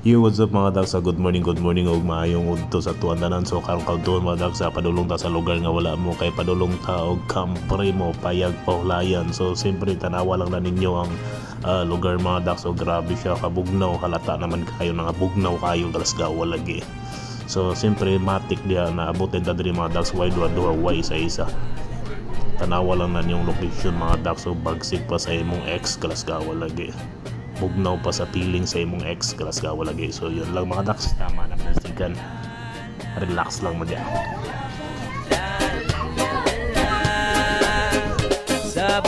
Yo, what's up mga dagsa? Good morning ug maayong udto sa tuwan tanan. So karon kadto mga dagsa, padulong ta sa lugar nga wala mo kay padulong ta og kampre mo payag paulayan. So siyempre tanawa lang na ninyo ang lugar mga dagsa. So grabe siya kabugnaw, halata naman kayo nga bugnaw kayo galasgawa lagi. So siyempre matik dia na abutin ta diri mga dagsa, way duha way isa-isa. Tanawa lang na yung location mga dagsa. So bagsig pa sa imong ex galasgawa lagi, bugnaw pa sa piling sa imong ex galasgawa lagi. So yun lang mga daks, tama na plastikan, relax lang mo dyan. Sa